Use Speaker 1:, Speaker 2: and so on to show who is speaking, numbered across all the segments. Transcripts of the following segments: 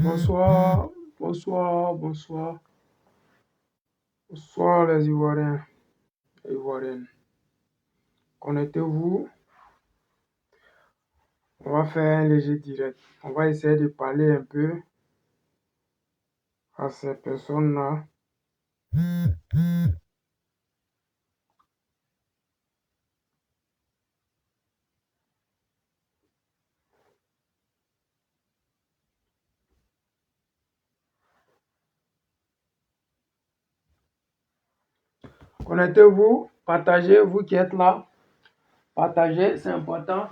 Speaker 1: Bonsoir, bonsoir, bonsoir, bonsoir les Ivoiriens et Ivoiriennes. Connectez-vous, on va faire un léger direct. On va essayer de parler un peu à ces personnes-là. Connectez-vous, partagez, vous qui êtes là. Partagez, c'est important.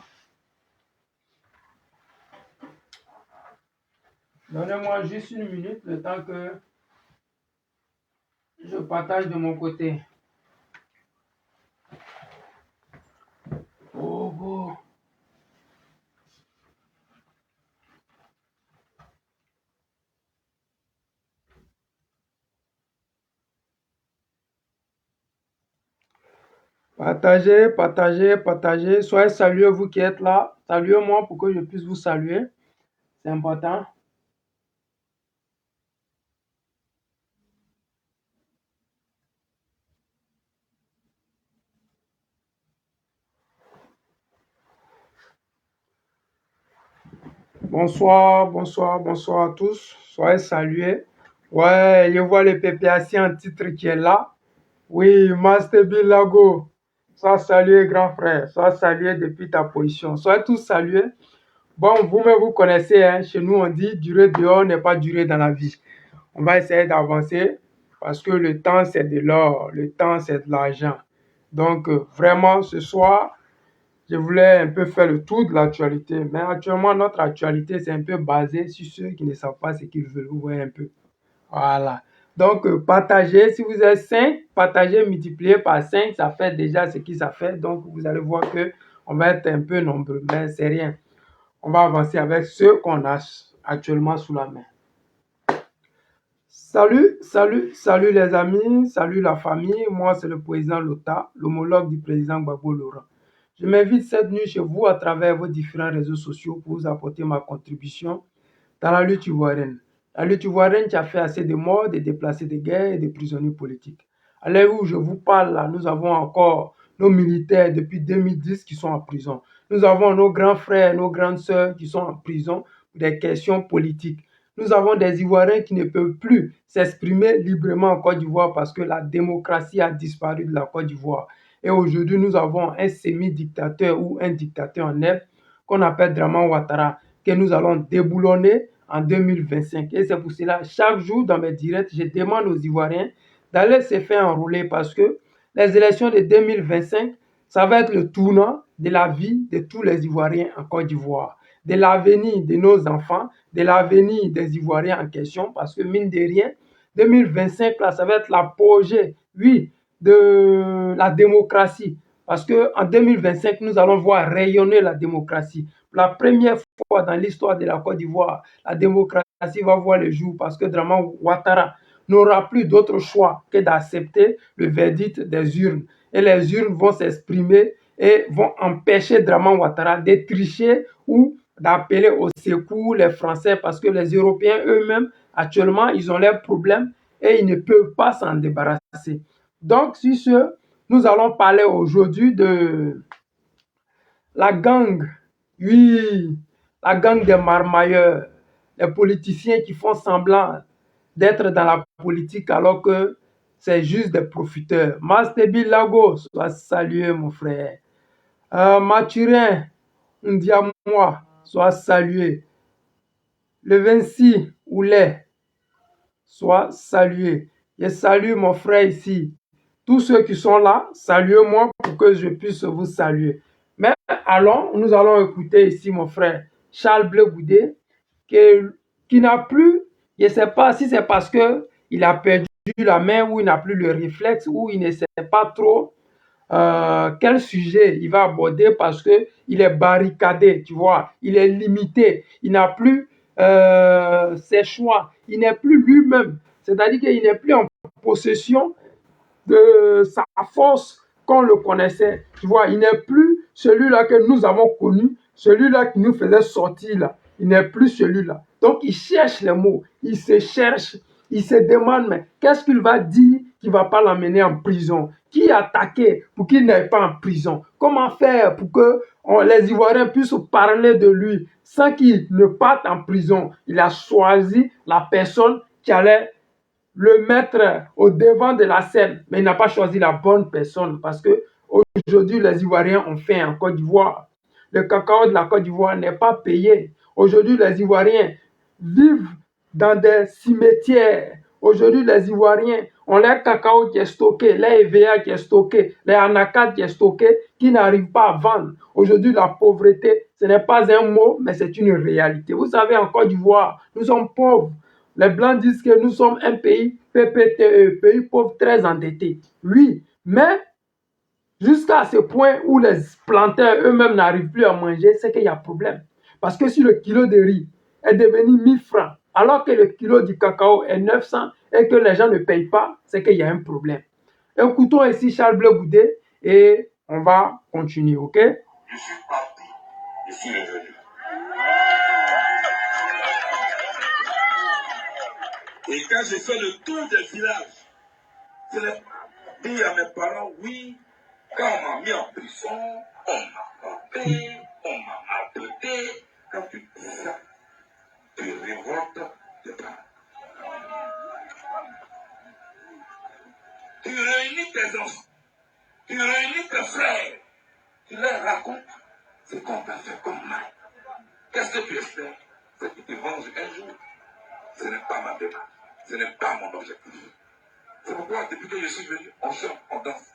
Speaker 1: Donnez-moi juste une minute, le temps que je partage de mon côté. Oh, bon. Partagez, partagez, partagez. Soyez salués, vous qui êtes là. Saluez-moi pour que je puisse vous saluer. C'est important. Bonsoir, bonsoir, bonsoir à tous. Soyez salués. Ouais, je vois le PPAC en titre qui est là. Oui, Master Bilago. Sois salué, grand frère. Sois salué depuis ta position. Soyez tous salués. Bon, vous-même, vous connaissez, hein, chez nous, on dit durer dehors n'est pas durer dans la vie. On va essayer d'avancer parce que le temps, c'est de l'or. Le temps, c'est de l'argent. Donc, vraiment, ce soir, je voulais un peu faire le tour de l'actualité. Mais actuellement, notre actualité, c'est un peu basé sur ceux qui ne savent pas ce qu'ils veulent. Vous voyez un peu. Voilà. Donc, partagez. Si vous êtes 5, partagez, multipliez par 5, ça fait déjà ce que ça fait. Donc, vous allez voir que on va être un peu nombreux. Mais c'est rien. On va avancer avec ceux qu'on a actuellement sous la main. Salut, salut, salut les amis, salut la famille. Moi, c'est le président Lota, l'homologue du président Gbagbo Laurent. Je m'invite cette nuit chez vous à travers vos différents réseaux sociaux pour vous apporter ma contribution dans la lutte ivoirienne. La lutte ivoirienne qui a fait assez de morts, de déplacés de guerre et de prisonniers politiques. À l'heure où je vous parle, là, nous avons encore nos militaires depuis 2010 qui sont en prison. Nous avons nos grands frères, nos grandes sœurs qui sont en prison pour des questions politiques. Nous avons des Ivoiriens qui ne peuvent plus s'exprimer librement en Côte d'Ivoire parce que la démocratie a disparu de la Côte d'Ivoire. Et aujourd'hui, nous avons un semi-dictateur ou un dictateur en herbe qu'on appelle Draman Ouattara, que nous allons déboulonner en 2025. Et c'est pour cela, chaque jour dans mes directs, je demande aux Ivoiriens d'aller se faire enrôler parce que les élections de 2025, ça va être le tournant de la vie de tous les Ivoiriens en Côte d'Ivoire, de l'avenir de nos enfants, de l'avenir des Ivoiriens en question, parce que mine de rien, 2025, là, ça va être l'apogée, oui, de la démocratie. Parce qu'en 2025, nous allons voir rayonner la démocratie. Pour la première fois dans l'histoire de la Côte d'Ivoire, la démocratie va voir le jour parce que Draman Ouattara n'aura plus d'autre choix que d'accepter le verdict des urnes. Et les urnes vont s'exprimer et vont empêcher Draman Ouattara de tricher ou d'appeler au secours les Français parce que les Européens eux-mêmes, actuellement, ils ont leurs problèmes et ils ne peuvent pas s'en débarrasser. Donc, sur ce, nous allons parler aujourd'hui de la gang, oui, la gang des marmailleurs, les politiciens qui font semblant d'être dans la politique alors que c'est juste des profiteurs. Master Bilago, sois salué mon frère. Mathurin Ndiamoua, sois salué. Le 26 Oulet, sois salué. Je salue mon frère ici. Tous ceux qui sont là, saluez-moi pour que je puisse vous saluer. Mais allons, nous allons écouter ici mon frère Charles Blé Goudé, qui n'a plus, je ne sais pas si c'est parce qu'il a perdu la main ou il n'a plus le réflexe ou il ne sait pas trop quel sujet il va aborder parce qu'il est barricadé, tu vois, il est limité, il n'a plus ses choix, il n'est plus lui-même, c'est-à-dire qu'il n'est plus en possession de sa force qu'on le connaissait. Tu vois, il n'est plus celui-là que nous avons connu, celui-là qui nous faisait sortir là. il n'est plus celui-là. Donc, il cherche les mots, il se cherche, il se demande, mais qu'est-ce qu'il va dire qui ne va pas l'amener en prison? Qui attaquer pour qu'il n'aille pas en prison? Comment faire pour que les Ivoiriens puissent parler de lui sans qu'il ne parte en prison? Il a choisi la personne qui allait le mettre au devant de la scène, mais il n'a pas choisi la bonne personne parce que aujourd'hui, les Ivoiriens ont faim en Côte d'Ivoire. Le cacao de la Côte d'Ivoire n'est pas payé. Aujourd'hui, les Ivoiriens vivent dans des cimetières. Aujourd'hui, les Ivoiriens ont leur cacao qui est stocké, leur EVA qui est stocké, leur anacarde qui est stocké, qui n'arrivent pas à vendre. Aujourd'hui, la pauvreté, ce n'est pas un mot, mais c'est une réalité. Vous savez, en Côte d'Ivoire, nous sommes pauvres. Les Blancs disent que nous sommes un pays PPTE, pays pauvre très endetté. Oui, mais jusqu'à ce point où les planteurs eux-mêmes n'arrivent plus à manger, c'est qu'il y a problème. Parce que si le kilo de riz est devenu 1000 francs, alors que le kilo du cacao est 900 et que les gens ne payent pas, c'est qu'il y a un problème. Écoutons ici Charles Blé Goudé et on va continuer, ok?
Speaker 2: Je suis parti, je suis revenu. Et quand j'ai fait le tour des villages, je l'ai dit à mes parents, oui, quand on m'a mis en prison, on m'a frappé, on m'a maltraité. Quand tu dis ça, tu révoltes tes parents. Tu réunis tes enfants, tu réunis tes frères, tu leur racontes ce qu'on t'a fait comme mal. Qu'est-ce que tu espères? C'est que tu te venges un jour. Ce n'est pas ma démarche, ce n'est pas mon objectif. C'est pourquoi depuis que je suis venu, on chante, on danse.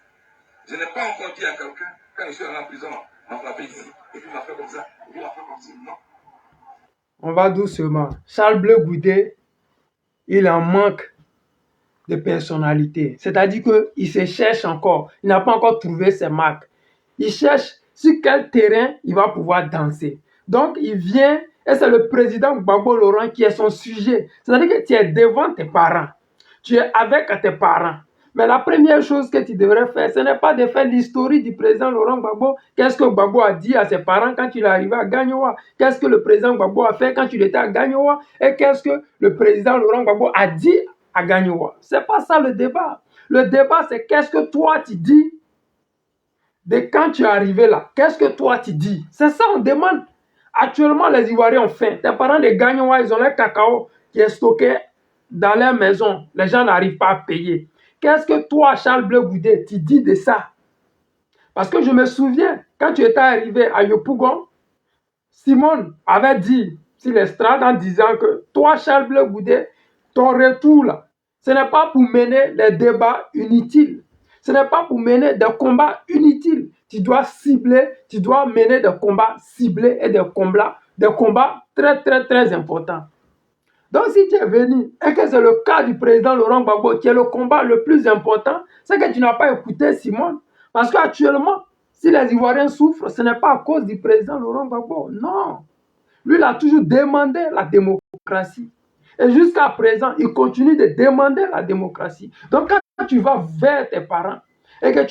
Speaker 2: Je n'ai pas encore dit à quelqu'un, quand je suis allé en prison, on m'a frappé ici, et puis il m'a fait comme ça, et puis il m'a fait comme ça, non.
Speaker 1: On va doucement. Charles Blé Goudé, il en manque de personnalité. C'est-à-dire qu'il se cherche encore. Il n'a pas encore trouvé ses marques. Il cherche sur quel terrain il va pouvoir danser. Donc, il vient et c'est le président Gbagbo Laurent qui est son sujet. C'est-à-dire que tu es devant tes parents. Tu es avec tes parents. Mais la première chose que tu devrais faire, ce n'est pas de faire l'historique du président Laurent Gbagbo. Qu'est-ce que Gbagbo a dit à ses parents quand il est arrivé à Gagnoa? Qu'est-ce que le président Gbagbo a fait quand il était à Gagnoa? Et qu'est-ce que le président Laurent Gbagbo a dit à Gagnoa? Ce n'est pas ça le débat. Le débat, c'est qu'est-ce que toi tu dis de quand tu es arrivé là. Qu'est-ce que toi tu dis? C'est ça on demande. Actuellement, les Ivoiriens ont faim. Tes parents de Gagnoa, ils ont leur cacao qui est stocké dans leur maison. Les gens n'arrivent pas à payer. Qu'est-ce que toi, Charles Blé Goudé, tu dis de ça? Parce que je me souviens, quand tu étais arrivé à Yopougon, Simone avait dit sur l'estrade en disant que toi, Charles Blé Goudé, ton retour là, ce n'est pas pour mener des débats inutiles. Ce n'est pas pour mener des combats inutiles. Tu dois cibler, tu dois mener des combats ciblés et des combats très, très, très importants. Donc, si tu es venu et que c'est le cas du président Laurent Gbagbo qui est le combat le plus important, c'est que tu n'as pas écouté Simone. Parce qu'actuellement, si les Ivoiriens souffrent, ce n'est pas à cause du président Laurent Gbagbo. Non. Lui, il a toujours demandé la démocratie. Et jusqu'à présent, il continue de demander la démocratie. Donc, quand tu vas vers tes parents et que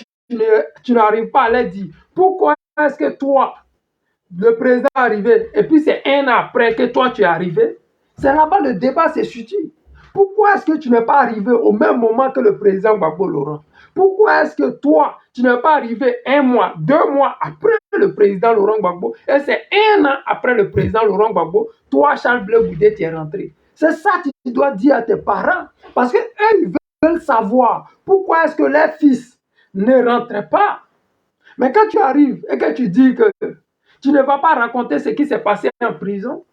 Speaker 1: tu n'arrives pas à leur dire pourquoi est-ce que toi, le président est arrivé, et puis c'est un an après que toi tu es arrivé, c'est là-bas le débat se situe. Pourquoi est-ce que tu n'es pas arrivé au même moment que le président Gbagbo Laurent? Pourquoi est-ce que toi, tu n'es pas arrivé 1 mois, 2 mois après le président Laurent Gbagbo, et c'est 1 an après le président Laurent Gbagbo, toi, Charles Blé Goudé, tu es rentré? C'est ça que tu dois dire à tes parents. Parce qu'eux, ils veulent savoir pourquoi est-ce que leurs fils ne rentrent pas. Mais quand tu arrives et que tu dis que tu ne vas pas raconter ce qui s'est passé en prison,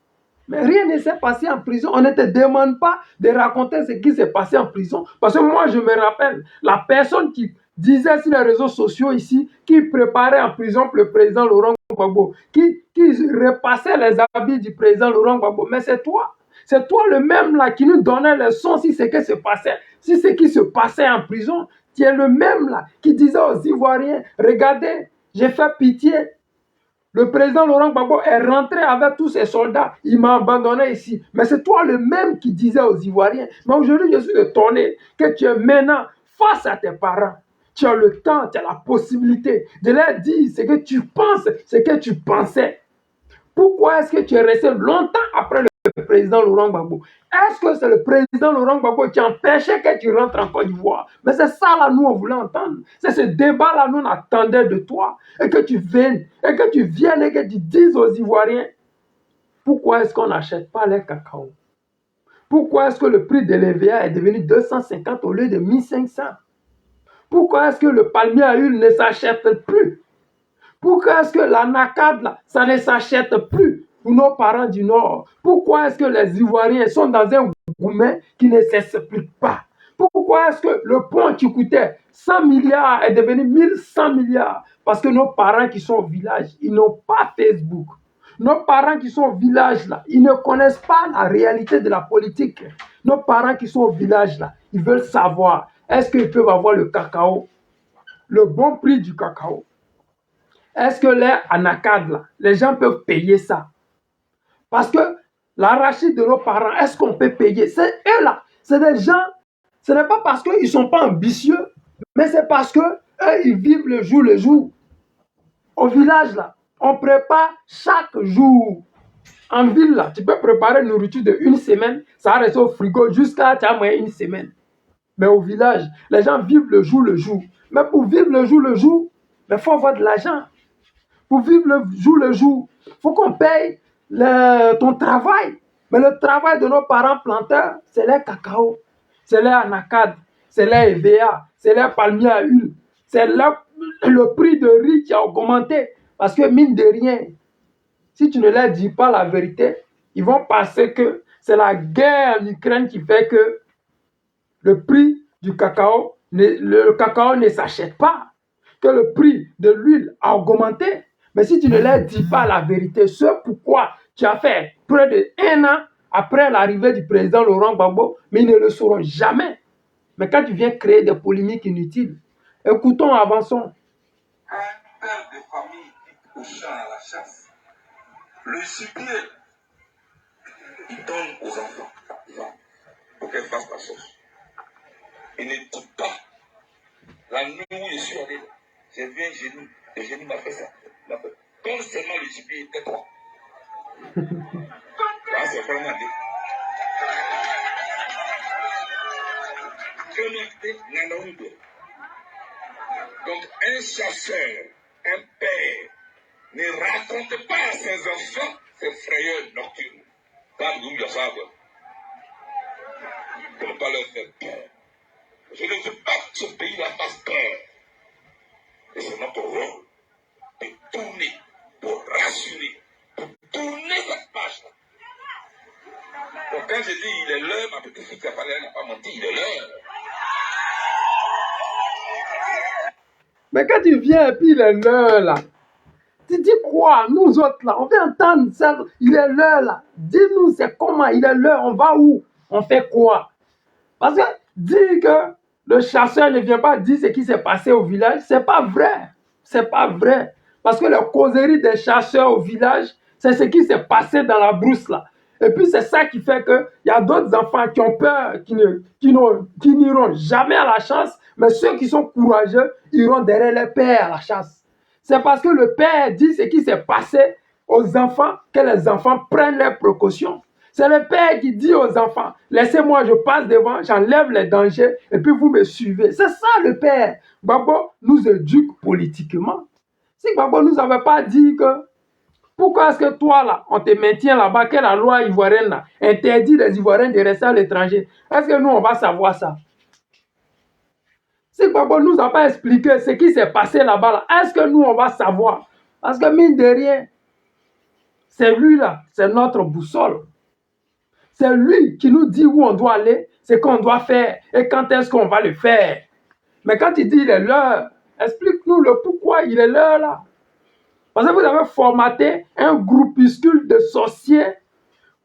Speaker 1: mais rien ne s'est passé en prison. On ne te demande pas de raconter ce qui s'est passé en prison. Parce que moi, je me rappelle, la personne qui disait sur les réseaux sociaux ici, qui préparait en prison pour le président Laurent Gbagbo, qui repassait les habits du président Laurent Gbagbo. Mais c'est toi. C'est toi le même là qui nous donnait les sons sur ce qui se passait, sur ce qui se passait en prison. Tu es le même là qui disait aux Ivoiriens, regardez, j'ai fait pitié. Le président Laurent Gbagbo est rentré avec tous ses soldats. Il m'a abandonné ici. Mais c'est toi le même qui disait aux Ivoiriens. Mais aujourd'hui, je suis étonné que tu es maintenant face à tes parents. Tu as le temps, tu as la possibilité de leur dire ce que tu penses, ce que tu pensais. Pourquoi est-ce que tu es resté longtemps après le président Laurent Gbagbo? Est-ce que c'est le président Laurent Gbagbo qui empêchait que tu rentres en Côte d'Ivoire? Mais c'est ça là, nous, on voulait entendre. C'est ce débat-là, nous, on attendait de toi. Et que tu viennes, et que tu dises aux Ivoiriens, pourquoi est-ce qu'on n'achète pas les cacao? Pourquoi est-ce que le prix de l'EVA est devenu 250 au lieu de 1500? Pourquoi est-ce que le palmier à huile ne s'achète plus? Pourquoi est-ce que l'anacade, là, ça ne s'achète plus pour nos parents du Nord? Pourquoi est-ce que les Ivoiriens sont dans un gourmet qui ne s'explique pas? Pourquoi est-ce que le pont qui coûtait 100 milliards est devenu 1100 milliards? Parce que nos parents qui sont au village, ils n'ont pas Facebook. Nos parents qui sont au village, là, ils ne connaissent pas la réalité de la politique. Nos parents qui sont au village, là, ils veulent savoir, est-ce qu'ils peuvent avoir le cacao, le bon prix du cacao? Est-ce que les anacades, là, les gens peuvent payer ça? Parce que l'arachide de nos parents, est-ce qu'on peut payer? C'est eux là, c'est des gens, ce n'est pas parce qu'ils ne sont pas ambitieux, mais c'est parce que eux, ils vivent le jour. Au village, là, on prépare chaque jour. En ville, là, tu peux préparer une nourriture de une semaine, ça reste au frigo jusqu'à une semaine. Mais au village, les gens vivent le jour. Mais pour vivre le jour, il faut avoir de l'argent. Pour vivre le jour, il faut qu'on paye ton travail. Mais le travail de nos parents planteurs, c'est les cacao, c'est les anacades, c'est les EVA, c'est les palmiers à huile, c'est le prix de riz qui a augmenté. Parce que mine de rien, si tu ne leur dis pas la vérité, ils vont penser que c'est la guerre en Ukraine qui fait que le prix du cacao, le cacao ne s'achète pas, que le prix de l'huile a augmenté. Mais si tu ne leur dis pas la vérité, ce pourquoi tu as fait près d'1 an après l'arrivée du président Laurent Gbagbo, mais ils ne le sauront jamais. Mais quand tu viens créer des polémiques inutiles, écoutons, avançons.
Speaker 2: Un père de famille au champ à la chasse, le gibier, il donne aux enfants pour qu'elles fassent la sauce. Il ne dit pas. La nuit où je suis allé, j'ai vu un génie. Le génie m'a fait ça. Quand seulement le gibier était toi. Là, c'est vraiment dit. Donc, un chasseur, un père, ne raconte pas à ses enfants ses frayeurs nocturnes. Pas de vous, ça, pour ne pas leur faire peur. Je ne veux pas que ce pays-là fasse peur. Et c'est notre rôle de tourner, pour rassurer, pour tourner cette page-là. Donc quand je dis il est l'heure, ma petite fille qui a parlé, elle n'a pas menti, il est l'heure.
Speaker 1: Mais quand tu viens et puis il est l'heure là, tu dis quoi? Nous autres là, on veut entendre ça, il est l'heure là. Dis-nous c'est comment, il est l'heure, on va où? On fait quoi? Parce que dire que le chasseur ne vient pas dire ce qui s'est passé au village, c'est pas vrai. C'est pas vrai. Parce que la causerie des chasseurs au village, c'est ce qui s'est passé dans la brousse là. Et puis c'est ça qui fait qu'il y a d'autres enfants qui ont peur, qui n'iront jamais à la chasse, mais ceux qui sont courageux iront derrière les pères à la chasse. C'est parce que le père dit ce qui s'est passé aux enfants que les enfants prennent leurs précautions. C'est le père qui dit aux enfants, laissez-moi, je passe devant, j'enlève les dangers et puis vous me suivez. C'est ça le père. Gbagbo nous éduque politiquement. Si Gbagbo ne nous avait pas dit que, pourquoi est-ce que toi là, on te maintient là-bas, que la loi ivoirienne là, interdit les Ivoiriens de rester à l'étranger, est-ce que nous on va savoir ça? Si Gbagbo ne nous a pas expliqué ce qui s'est passé là-bas, là, est-ce que nous on va savoir? Parce que mine de rien, c'est lui là, c'est notre boussole. C'est lui qui nous dit où on doit aller, ce qu'on doit faire et quand est-ce qu'on va le faire. Mais quand il dit il est l'heure, explique-nous le pourquoi il est l'heure là. Parce que vous avez formaté un groupuscule de sorciers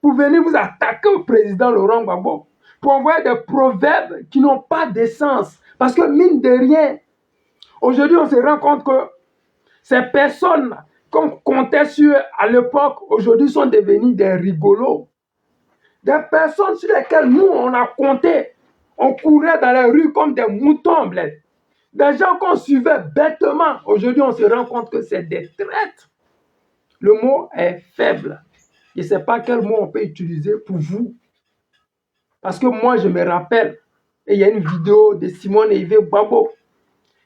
Speaker 1: pour venir vous attaquer au président Laurent Gbagbo, pour envoyer des proverbes qui n'ont pas d'essence. Parce que mine de rien, aujourd'hui on se rend compte que ces personnes qu'on comptait sur à l'époque, aujourd'hui sont devenues des rigolos. Des personnes sur lesquelles nous, on a compté. On courait dans les rues comme des moutons, bled. Des gens qu'on suivait bêtement. Aujourd'hui, on se rend compte que c'est des traîtres. Le mot est faible. Je ne sais pas quel mot on peut utiliser pour vous. Parce que moi, je me rappelle, et il y a une vidéo de Simone Yves Gbagbo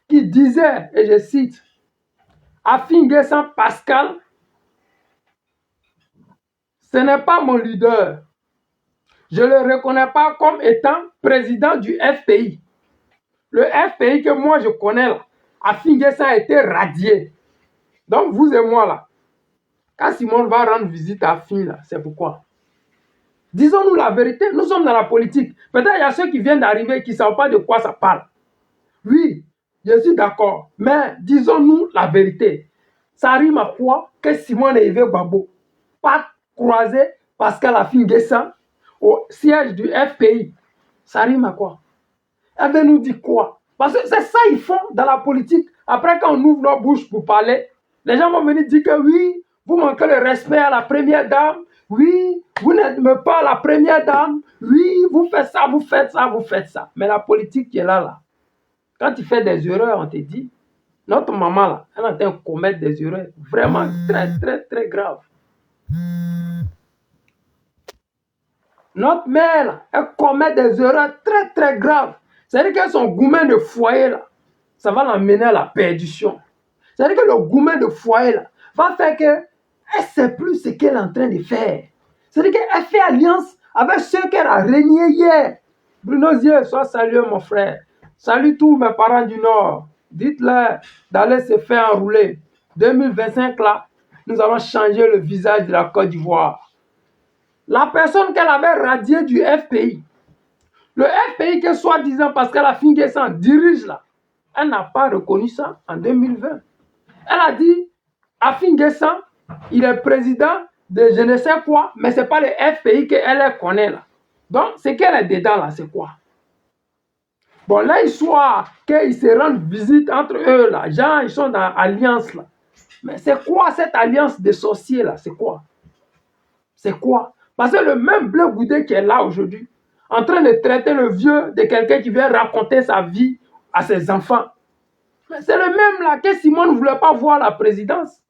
Speaker 1: qui disait, et je cite, Afin N'Guessan Pascal, ce n'est pas mon leader. Je ne le reconnais pas comme étant président du FPI. Le FPI que moi je connais là, Afin N'Guessan a été radié. Donc vous et moi là, quand Simone va rendre visite à Afin là, c'est pourquoi. Disons-nous la vérité, nous sommes dans la politique. Peut-être il y a ceux qui viennent d'arriver et qui ne savent pas de quoi ça parle. Oui, je suis d'accord, mais disons-nous la vérité. Ça rime à quoi que Simone Yves Gbagbo pas croisé Pascal Afin N'Guessan au siège du FPI. Ça rime à quoi? Elle veut nous dire quoi? Parce que c'est ça qu'ils font dans la politique. Après, quand on ouvre nos bouches pour parler, les gens vont venir dire que oui, vous manquez le respect à la première dame. Oui, vous n'aimez pas la première dame. Oui, vous faites ça, vous faites ça, vous faites ça. Mais la politique qui est là, quand tu fais des erreurs, on te dit, notre maman là, elle est en train de commettre des erreurs vraiment très, très, très graves. Notre mère là, elle commet des erreurs très, très graves. C'est-à-dire que son gourmet de foyer là, ça va l'amener à la perdition. C'est-à-dire que le gourmet de foyer là, va faire qu'elle ne sait plus ce qu'elle est en train de faire. C'est-à-dire qu'elle fait alliance avec ceux qu'elle a régnés hier. Bruno Zier, sois salué mon frère. Salut tous mes parents du Nord. Dites-leur d'aller se faire enrouler. 2025 là, nous allons changer le visage de la Côte d'Ivoire. La personne qu'elle avait radiée du FPI, le FPI que soi-disant Pascal Afin N'Guessan dirige là, elle n'a pas reconnu ça en 2020. Elle a dit, Afin N'Guessan, il est président de je ne sais quoi, mais ce n'est pas le FPI qu'elle connaît là. Donc, ce qu'elle est dedans là, c'est quoi? Bon, là, l'histoire qu'ils se rendent visite entre eux là, genre, ils sont dans alliance là. Mais c'est quoi cette alliance de sorciers là? C'est quoi? C'est quoi? Parce que le même Bleu Goudé qui est là aujourd'hui, en train de traiter le vieux de quelqu'un qui vient raconter sa vie à ses enfants. C'est le même là que Simone ne voulait pas voir la présidence.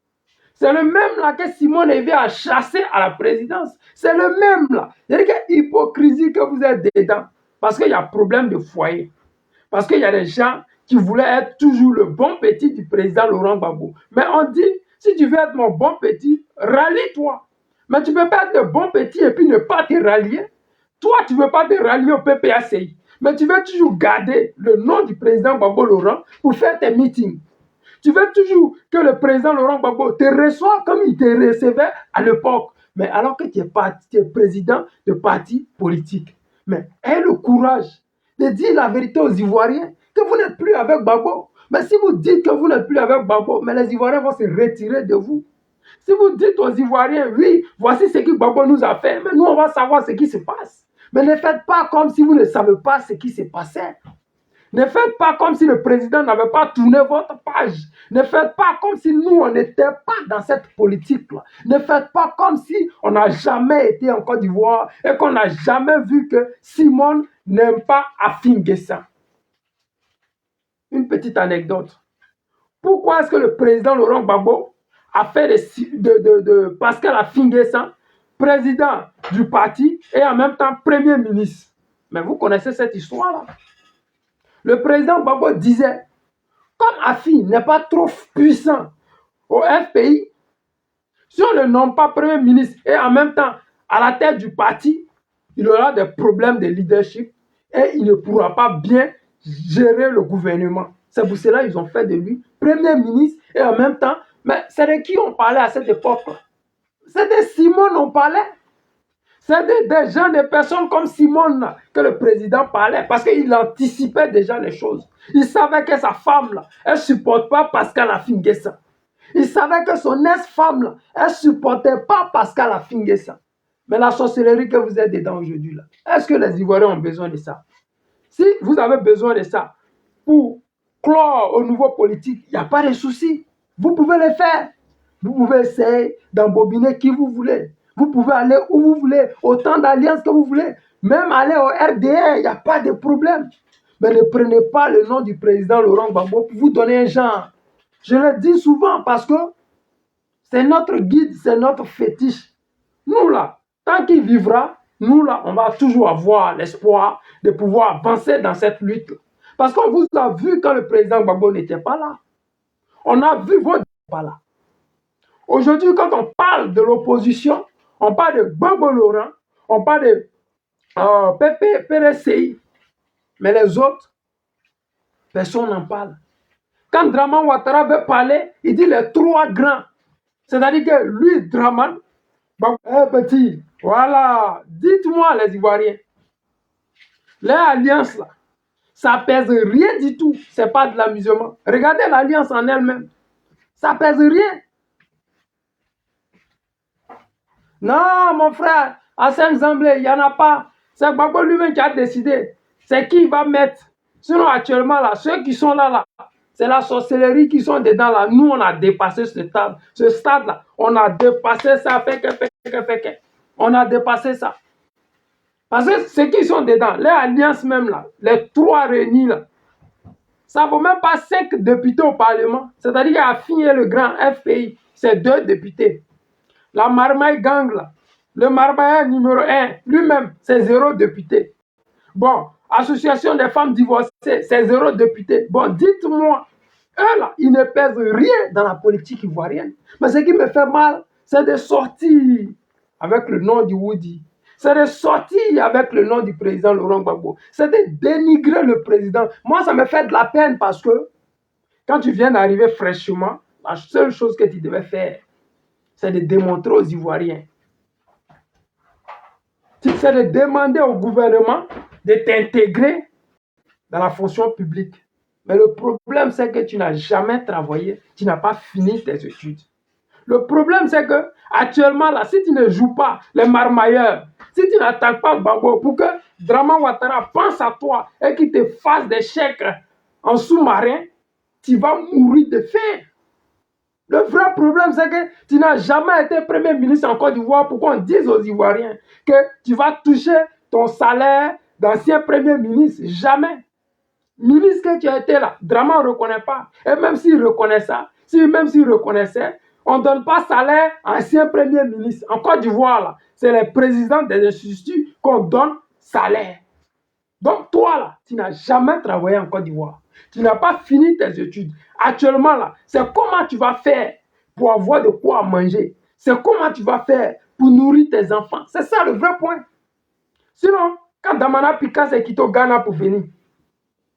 Speaker 1: C'est le même là que Simone Veil a chassé à la présidence. C'est le même là. C'est-à-dire que l'hypocrisie que vous êtes dedans. Parce qu'il y a problème de foyer. Parce qu'il y a des gens qui voulaient être toujours le bon petit du président Laurent Gbagbo. Mais on dit, si tu veux être mon bon petit, rallie-toi. Mais tu ne peux pas être le bon petit et puis ne pas te rallier. Toi, tu ne veux pas te rallier au PPACI. Mais tu veux toujours garder le nom du président Gbagbo Laurent pour faire tes meetings. Tu veux toujours que le président Laurent Gbagbo te reçoive comme il te recevait à l'époque. Mais alors que tu es président de parti politique. Mais aie le courage de dire la vérité aux Ivoiriens que vous n'êtes plus avec Gbagbo. Mais si vous dites que vous n'êtes plus avec Gbagbo, mais les Ivoiriens vont se retirer de vous. Si vous dites aux Ivoiriens, oui, voici ce que Gbagbo nous a fait, mais nous, on va savoir ce qui se passe. Mais ne faites pas comme si vous ne savez pas ce qui se passait. Ne faites pas comme si le président n'avait pas tourné votre page. Ne faites pas comme si nous, on n'était pas dans cette politique-là. Ne faites pas comme si on n'a jamais été en Côte d'Ivoire et qu'on n'a jamais vu que Simone n'aime pas Afin N'Guessan. Une petite anecdote. Pourquoi est-ce que le président Laurent Gbagbo a fait de Pascal Afin N'Guessan président du parti et en même temps premier ministre? Mais vous connaissez cette histoire-là. Le président Gbagbo disait, comme Afin n'est pas trop puissant au FPI, si on ne le nomme pas premier ministre et en même temps à la tête du parti, il aura des problèmes de leadership et il ne pourra pas bien gérer le gouvernement. C'est pour cela qu'ils ont fait de lui premier ministre et en même temps, mais c'est de qui on parlait à cette époque-là? C'est de Simone on parlait. C'est des gens, des personnes comme Simone là, que le président parlait parce qu'il anticipait déjà les choses. Il savait que sa femme, là, elle ne supporte pas Pascal Afin N'Guessan. Il savait que son ex-femme, là, elle ne supportait pas Pascal Afin N'Guessan. Mais la sorcellerie que vous êtes dedans aujourd'hui, là, est-ce que les Ivoiriens ont besoin de ça? Si vous avez besoin de ça pour clore au niveau politique, il n'y a pas de souci. Vous pouvez le faire. Vous pouvez essayer d'embobiner qui vous voulez. Vous pouvez aller où vous voulez, autant d'alliances que vous voulez. Même aller au RDR, il n'y a pas de problème. Mais ne prenez pas le nom du président Laurent Gbagbo pour vous donner un genre. Je le dis souvent parce que C'est notre guide, c'est notre fétiche. Nous là, tant qu'il vivra, nous là, on va toujours avoir l'espoir de pouvoir avancer dans cette lutte. Parce qu'on vous a vu quand le président Gbagbo n'était pas là. On a vu votre pas là. Aujourd'hui, quand on parle de l'opposition, on parle de Gbagbo Laurent, on parle de PPRCI. Mais les autres, personne n'en parle. Quand Draman Ouattara veut parler, il dit les trois grands. C'est-à-dire que lui, Draman, petit, voilà, dites-moi les Ivoiriens, les alliances là, ça pèse rien du tout, c'est pas de l'amusement. Regardez l'alliance en elle-même, ça pèse rien. Non, mon frère, à Saint-Zamblé, il n'y en a pas. C'est Gbagbo lui-même qui a décidé. C'est qui va mettre. Sinon, actuellement, là, ceux qui sont là, c'est la sorcellerie qui sont dedans, là. Nous, on a dépassé ce stade-là. On a dépassé ça. On a dépassé ça. Parce que ceux qui sont dedans, les alliances même, là, les trois réunis, là, ça ne vaut même pas 5 députés au Parlement. C'est-à-dire qu'à finir le grand FPI, c'est 2 députés. La Marmaille gang, là, le Marmaille numéro 1, lui-même, c'est 0 député. Bon, Association des femmes divorcées, c'est 0 député. Bon, dites-moi, eux là, ils ne pèsent rien dans la politique ivoirienne. Mais ce qui me fait mal, c'est de sortir avec le nom du Woody. C'est de sortir avec le nom du président Laurent Gbagbo. C'est de dénigrer le président. Moi, ça me fait de la peine parce que quand tu viens d'arriver fraîchement, la seule chose que tu devais faire, c'est de démontrer aux Ivoiriens. C'est de demander au gouvernement de t'intégrer dans la fonction publique. Mais le problème, c'est que tu n'as jamais travaillé, tu n'as pas fini tes études. Le problème, c'est que actuellement, là, si tu ne joues pas les marmailleurs, si tu n'attaques pas Gbagbo pour que Draman Ouattara pense à toi et qu'il te fasse des chèques en sous-marin, tu vas mourir de faim. Le vrai problème, c'est que tu n'as jamais été Premier ministre en Côte d'Ivoire pour qu'on dise aux Ivoiriens que tu vas toucher ton salaire d'ancien Premier ministre. Jamais. Ministre que tu as été là, Draman ne reconnaît pas. Et même s'il reconnaît ça, même s'il reconnaissait, on ne donne pas salaire à ancien Premier ministre. En Côte d'Ivoire, là, c'est les présidents des instituts qu'on donne salaire. Donc toi, là, tu n'as jamais travaillé en Côte d'Ivoire. Tu n'as pas fini tes études. Actuellement, là, c'est comment tu vas faire pour avoir de quoi manger. C'est comment tu vas faire pour nourrir tes enfants. C'est ça le vrai point. Sinon, quand Damana Pika s'est quitté au Ghana pour venir,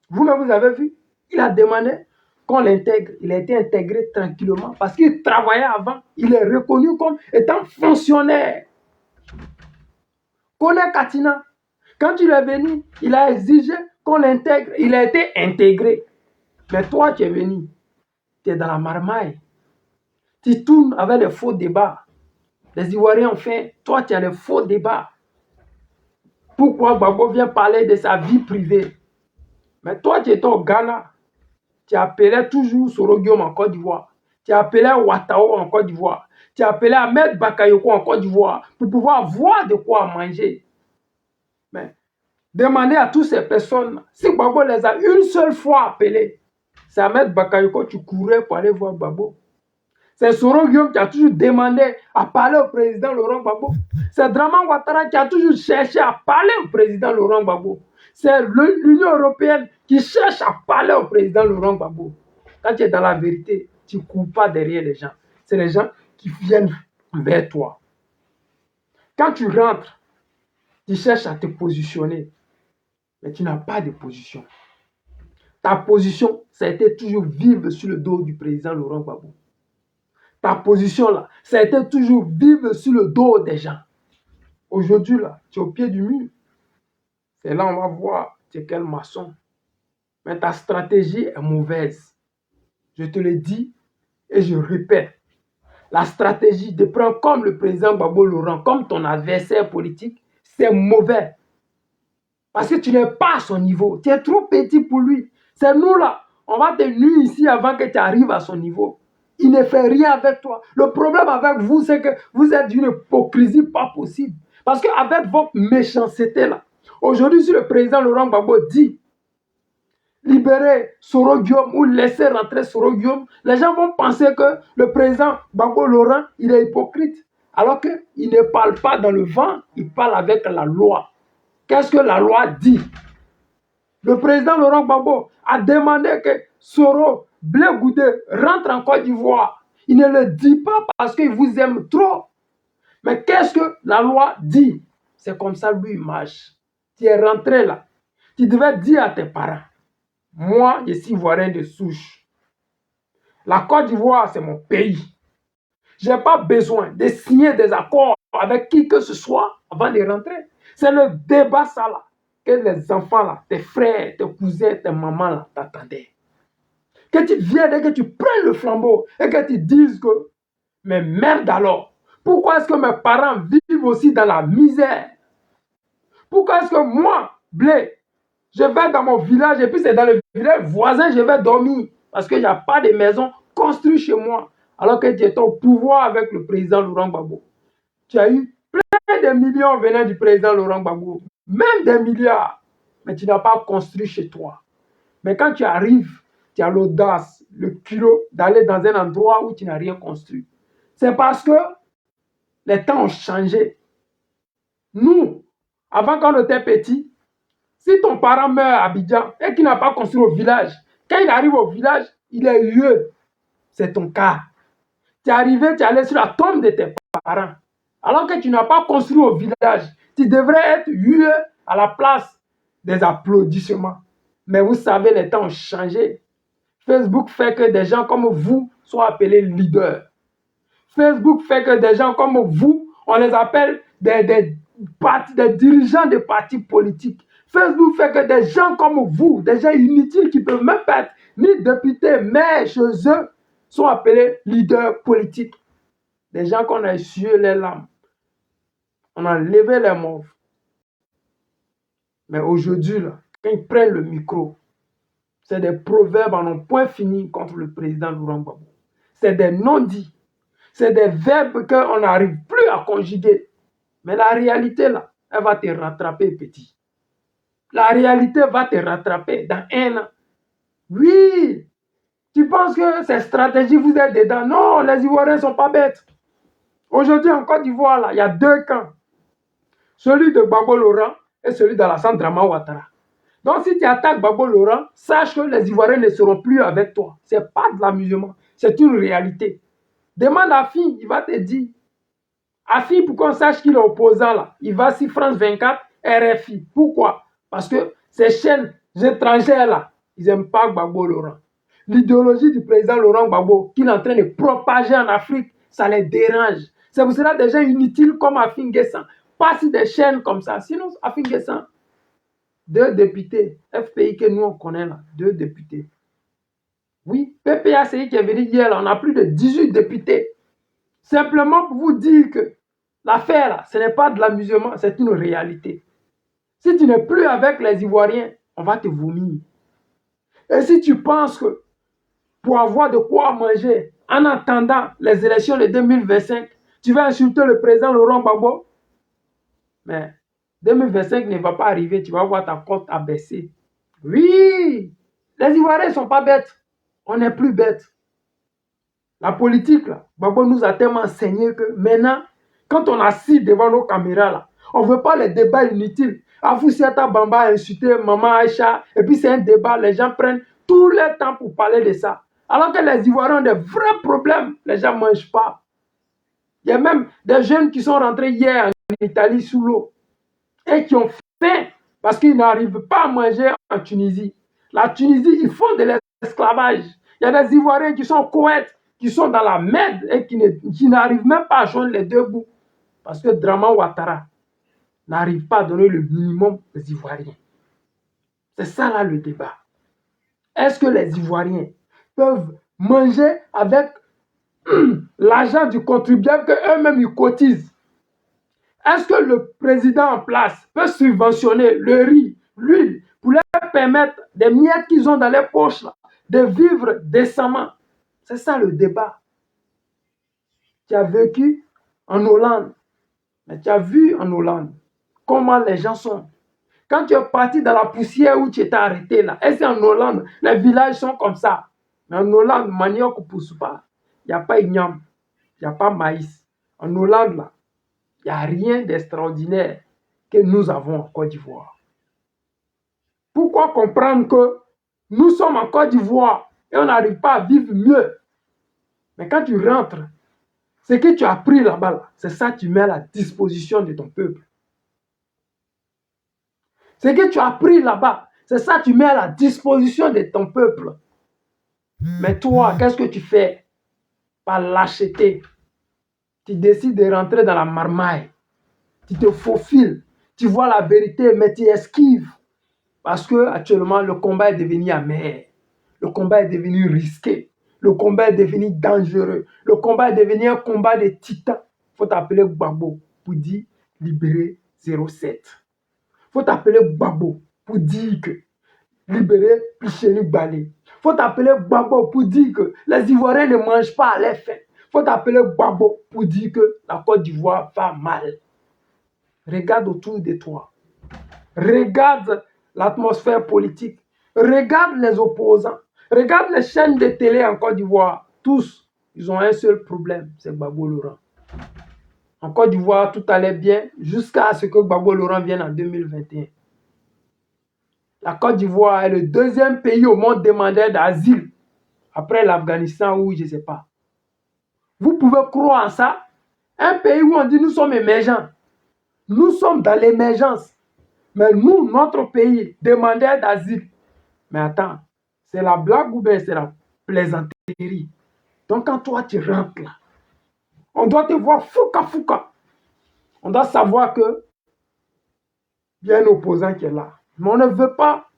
Speaker 1: vous-même, vous avez vu, il a demandé qu'on l'intègre. Il a été intégré tranquillement parce qu'il travaillait avant. Il est reconnu comme étant fonctionnaire. Kone Katina, quand il est venu, il a exigé qu'on l'intègre. Il a été intégré. Mais toi, tu es venu. Tu es dans la marmaille. Tu tournes avec les faux débats. Les Ivoiriens ont fait. Toi, tu as les faux débats. Pourquoi Gbagbo vient parler de sa vie privée? Mais toi, tu étais au Ghana. Tu appelais toujours Sorogium en Côte d'Ivoire. Tu appelais Ouattao en Côte d'Ivoire. Tu appelais Ahmed Bakayoko en Côte d'Ivoire pour pouvoir voir de quoi manger. Mais demandez à toutes ces personnes, si Gbagbo les a une seule fois appelés, c'est Ahmed Bakayoko, tu courais pour aller voir Gbagbo. C'est Sorogium qui a toujours demandé à parler au président Laurent Gbagbo. C'est Draman Ouattara qui a toujours cherché à parler au président Laurent Gbagbo. C'est l'Union européenne qui cherche à parler au président Laurent Gbagbo. Quand tu es dans la vérité, tu ne cours pas derrière les gens. C'est les gens qui viennent vers toi. Quand tu rentres, tu cherches à te positionner, mais tu n'as pas de position. Ta position, ça a été toujours vivre sur le dos du président Laurent Gbagbo. Ta position, là, ça a été toujours vivre sur le dos des gens. Aujourd'hui, là, tu es au pied du mur. C'est là on va voir tu es quel maçon. Mais ta stratégie est mauvaise. Je te le dis et je répète. La stratégie de prendre comme le président Gbagbo Laurent, comme ton adversaire politique, c'est mauvais. Parce que tu n'es pas à son niveau. Tu es trop petit pour lui. C'est nous là. On va te nuire ici avant que tu arrives à son niveau. Il ne fait rien avec toi. Le problème avec vous, c'est que vous êtes d'une hypocrisie pas possible. Parce qu'avec votre méchanceté là, aujourd'hui, si le président Laurent Gbagbo dit libérer Soro Guillaume ou laisser rentrer Soro Guillaume, les gens vont penser que le président Gbagbo Laurent, il est hypocrite. Alors qu'il ne parle pas dans le vent, il parle avec la loi. Qu'est-ce que la loi dit? Le président Laurent Gbagbo a demandé que Soro Blé Goudé rentre en Côte d'Ivoire. Il ne le dit pas parce qu'il vous aime trop. Mais qu'est-ce que la loi dit? C'est comme ça, lui, il marche. Tu es rentré là. Tu devais dire à tes parents, moi, je suis ivoirien de souche. La Côte d'Ivoire, c'est mon pays. Je n'ai pas besoin de signer des accords avec qui que ce soit avant de rentrer. C'est le débat ça là, que les enfants là, tes frères, tes cousins, tes mamans là, t'attendaient. Que tu viennes et que tu prennes le flambeau et que tu dises que, mais merde alors, pourquoi est-ce que mes parents vivent aussi dans la misère? Pourquoi est-ce que moi, Blé, je vais dans mon village et puis c'est dans le village voisin, je vais dormir parce qu'il n'y a pas de maison construite chez moi. Alors que tu es au pouvoir avec le président Laurent Gbagbo. Tu as eu plein de millions venant du président Laurent Gbagbo, même des milliards, mais tu n'as pas construit chez toi. Mais quand tu arrives, tu as l'audace, le culot d'aller dans un endroit où tu n'as rien construit. C'est parce que les temps ont changé. Nous, avant quand on était petits, si ton parent meurt à Abidjan et qu'il n'a pas construit au village, quand il arrive au village, il est vieux. C'est ton cas. Tu es arrivé, tu es allé sur la tombe de tes parents. Alors que tu n'as pas construit au village, tu devrais être vieux à la place des applaudissements. Mais vous savez, les temps ont changé. Facebook fait que des gens comme vous soient appelés leaders. Facebook fait que des gens comme vous, on les appelle des dirigeants de partis politiques. Facebook fait que des gens comme vous, des gens inutiles qui ne peuvent même pas être ni députés, mais chez eux, sont appelés leaders politiques. Des gens qu'on a essuyé les larmes. On a levé les morts. Mais aujourd'hui, là, quand ils prennent le micro, c'est des proverbes en un point fini contre le président Laurent Gbagbo. C'est des non-dits. C'est des verbes qu'on n'arrive plus à conjuguer. Mais la réalité, là, elle va te rattraper, petit. La réalité va te rattraper dans un an. Oui, tu penses que ces stratégies, vous êtes dedans. Non, les Ivoiriens ne sont pas bêtes. Aujourd'hui, en Côte d'Ivoire, là, il y a deux camps. Celui de Gbagbo Laurent et celui d'Alassane Dramane Ouattara. Donc, si tu attaques Gbagbo Laurent, sache que les Ivoiriens ne seront plus avec toi. Ce n'est pas de l'amusement, c'est une réalité. Demande à Afi, il va te dire. Afi, pour qu'on sache qu'il est opposant, là, il va sur France 24, RFI. Pourquoi? Parce que ces chaînes étrangères, là, ils n'aiment pas Gbagbo Laurent. L'idéologie du président Laurent Gbagbo, qu'il est en train de propager en Afrique, ça les dérange. C'est pour cela des gens inutiles comme Afi N'Guessan passent des chaînes comme ça. Sinon, Afi N'Guessan, 2 députés, FPI que nous on connaît là, 2 députés. Oui, PPACI qui est venu hier, là, on a plus de 18 députés. Simplement pour vous dire que l'affaire là, ce n'est pas de l'amusement, c'est une réalité. Si tu n'es plus avec les Ivoiriens, on va te vomir. Et si tu penses que pour avoir de quoi manger en attendant les élections de 2025, tu vas insulter le président Laurent Gbagbo, mais 2025 ne va pas arriver, tu vas voir ta cote abaisser. Oui, les Ivoiriens ne sont pas bêtes, on n'est plus bêtes. La politique, là, Gbagbo nous a tellement enseigné que maintenant, quand on est assis devant nos caméras, là, on ne veut pas les débats inutiles. Afoussiata Bamba a insulté Maman Aïcha, et puis c'est un débat, les gens prennent tout le temps pour parler de ça. Alors que les Ivoiriens ont des vrais problèmes, les gens ne mangent pas. Il y a même des jeunes qui sont rentrés hier en Italie sous l'eau et qui ont faim parce qu'ils n'arrivent pas à manger en Tunisie. La Tunisie, ils font de l'esclavage. Il y a des Ivoiriens qui sont au Koweït, qui sont dans la merde et qui n'arrivent même pas à joindre les deux bouts. Parce que Dramane Ouattara n'arrive pas à donner le minimum aux Ivoiriens. C'est ça là le débat. Est-ce que les Ivoiriens peuvent manger avec l'argent du contribuable qu'eux-mêmes ils cotisent? Est-ce que le président en place peut subventionner le riz, l'huile, pour leur permettre des miettes qu'ils ont dans les poches là, de vivre décemment? C'est ça le débat. Tu as vécu en Hollande, mais tu as vu en Hollande comment les gens sont. Quand tu es parti dans la poussière où tu étais arrêté là, est-ce qu'en Hollande, les villages sont comme ça? Mais en Hollande, manioc ne pousse pas. Il n'y a pas igname, il n'y a pas maïs. En Hollande, là, il n'y a rien d'extraordinaire que nous avons en Côte d'Ivoire. Pourquoi comprendre que nous sommes en Côte d'Ivoire et on n'arrive pas à vivre mieux? Mais quand tu rentres, ce que tu as appris là-bas, c'est ça que tu mets à la disposition de ton peuple. Ce que tu as appris là-bas, c'est ça que tu mets à la disposition de ton peuple. Mais toi, qu'est-ce que tu fais? Par lâcheté, tu décides de rentrer dans la marmaille. Tu te faufiles. Tu vois la vérité, mais tu esquives. Parce que actuellement, le combat est devenu amer. Le combat est devenu risqué. Le combat est devenu dangereux. Le combat est devenu un combat de titans. Il faut t'appeler Gbagbo pour dire libérer 07. Il faut t'appeler Gbagbo pour dire que libérer Picheni Balé. Il faut t'appeler Gbagbo pour dire que les Ivoiriens ne mangent pas à leur faim. Il faut t'appeler Gbagbo pour dire que la Côte d'Ivoire va mal. Regarde autour de toi. Regarde l'atmosphère politique. Regarde les opposants. Regarde les chaînes de télé en Côte d'Ivoire. Tous, ils ont un seul problème, c'est Gbagbo Laurent. En Côte d'Ivoire, tout allait bien jusqu'à ce que Gbagbo Laurent vienne en 2021. La Côte d'Ivoire est le deuxième pays au monde demandeur d'asile, après l'Afghanistan ou je ne sais pas. Vous pouvez croire en ça? Un pays où on dit nous sommes émergents. Nous sommes dans l'émergence. Mais nous, notre pays, demandeur d'asile. Mais attends, c'est la blague ou bien c'est la plaisanterie? Donc quand toi tu rentres là, on doit te voir fouca. On doit savoir que il y a un opposant qui est là. Mais on ne veut pas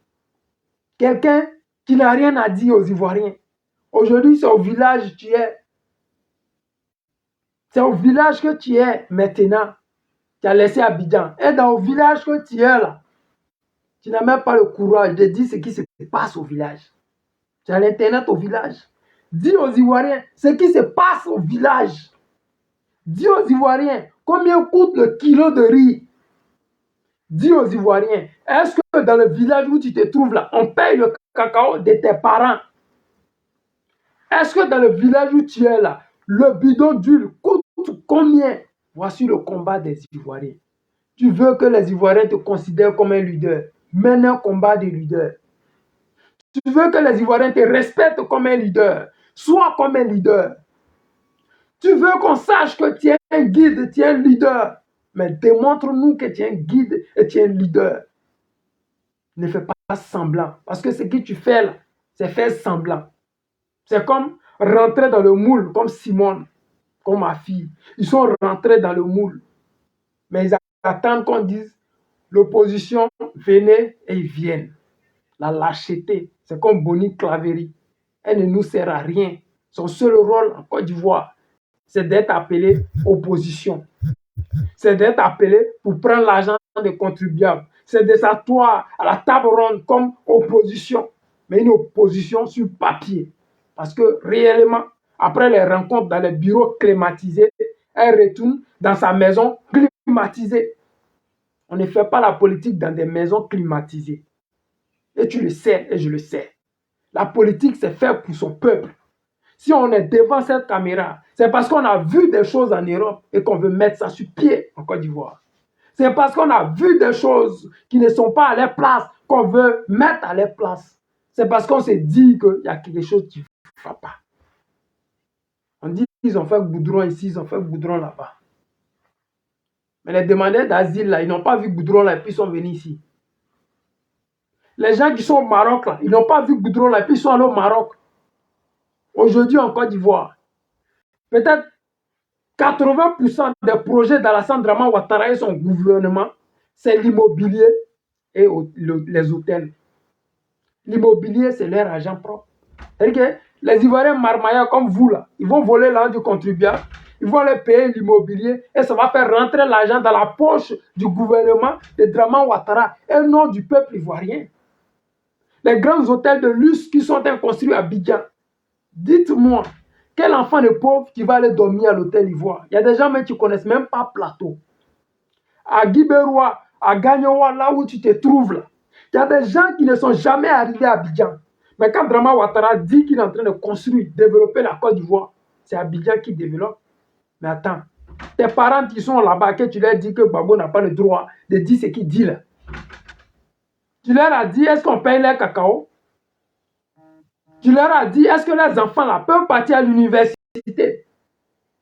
Speaker 1: quelqu'un qui n'a rien à dire aux Ivoiriens. Aujourd'hui, c'est au village que tu es. C'est au village que tu es maintenant. Tu as laissé Abidjan. Et dans le village que tu es là, tu n'as même pas le courage de dire ce qui se passe au village. Tu as l'internet au village. Dis aux Ivoiriens ce qui se passe au village. Dis aux Ivoiriens combien coûte le kilo de riz. Dis aux Ivoiriens, est-ce que dans le village où tu te trouves là, on paye le cacao de tes parents? Est-ce que dans le village où tu es là, le bidon d'huile coûte combien? Voici le combat des Ivoiriens. Tu veux que les Ivoiriens te considèrent comme un leader. Mène un combat de leader. Tu veux que les Ivoiriens te respectent comme un leader. Sois comme un leader. Tu veux qu'on sache que tu es un guide, tu es un leader. Mais démontre-nous que tu es un guide et tu es un leader. Ne fais pas semblant. Parce que ce que tu fais là, c'est faire semblant. C'est comme rentrer dans le moule, comme Simone, comme ma fille. Ils sont rentrés dans le moule. Mais ils attendent qu'on dise l'opposition, venez et ils viennent. La lâcheté, c'est comme Bonnie Claverie. Elle ne nous sert à rien. Son seul rôle en Côte d'Ivoire, c'est d'être appelé opposition. C'est d'être appelé pour prendre l'argent des contribuables. C'est de s'asseoir à la table ronde comme opposition. Mais une opposition sur papier. Parce que réellement, après les rencontres dans les bureaux climatisés, elle retourne dans sa maison climatisée. On ne fait pas la politique dans des maisons climatisées. Et tu le sais, et je le sais. La politique, c'est fait pour son peuple. Si on est devant cette caméra, c'est parce qu'on a vu des choses en Europe et qu'on veut mettre ça sur pied en Côte d'Ivoire. C'est parce qu'on a vu des choses qui ne sont pas à leur place qu'on veut mettre à leur place. C'est parce qu'on s'est dit qu'il y a quelque chose qui ne va pas. On dit qu'ils ont fait goudron ici, ils ont fait goudron là-bas. Mais les demandeurs d'asile, là, ils n'ont pas vu goudron là et puis ils sont venus ici. Les gens qui sont au Maroc, là, ils n'ont pas vu goudron là et puis ils sont allés au Maroc. Aujourd'hui en Côte d'Ivoire, peut-être 80% des projets d'Alassane Draman Ouattara et son gouvernement, c'est l'immobilier et les hôtels. L'immobilier, c'est leur argent propre. C'est-à-dire que les Ivoiriens marmaillards comme vous, là, ils vont voler l'argent du contribuable, ils vont leur payer l'immobilier et ça va faire rentrer l'argent dans la poche du gouvernement de Draman Ouattara et non du peuple ivoirien. Les grands hôtels de luxe qui sont construits à Abidjan. Dites-moi, quel enfant de pauvre qui va aller dormir à l'hôtel Ivoire? Il y a des gens même qui ne connaissent même pas Plateau. À Guibérois, à Gagnoua, là où tu te trouves là. Il y a des gens qui ne sont jamais arrivés à Abidjan. Mais quand Drama Ouattara dit qu'il est en train de construire, développer la Côte d'Ivoire, c'est Abidjan qui développe. Mais attends, tes parents qui sont là-bas, que tu leur dis que Gbagbo n'a pas le droit de dire ce qu'il dit là. Tu leur as dit, est-ce qu'on paye leur cacao? Tu leur as dit, est-ce que les enfants là peuvent partir à l'université?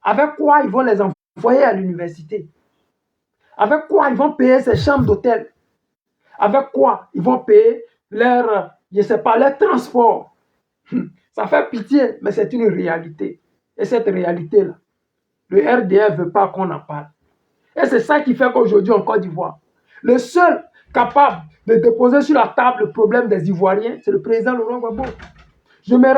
Speaker 1: Avec quoi ils vont les envoyer à l'université? Avec quoi ils vont payer ces chambres d'hôtel? Avec quoi ils vont payer leur, je ne sais pas, leur transport? Ça fait pitié, mais c'est une réalité. Et cette réalité-là, le RDF ne veut pas qu'on en parle. Et c'est ça qui fait qu'aujourd'hui en Côte d'Ivoire, le seul capable de déposer sur la table le problème des Ivoiriens, c'est le président Laurent Gbagbo. Je me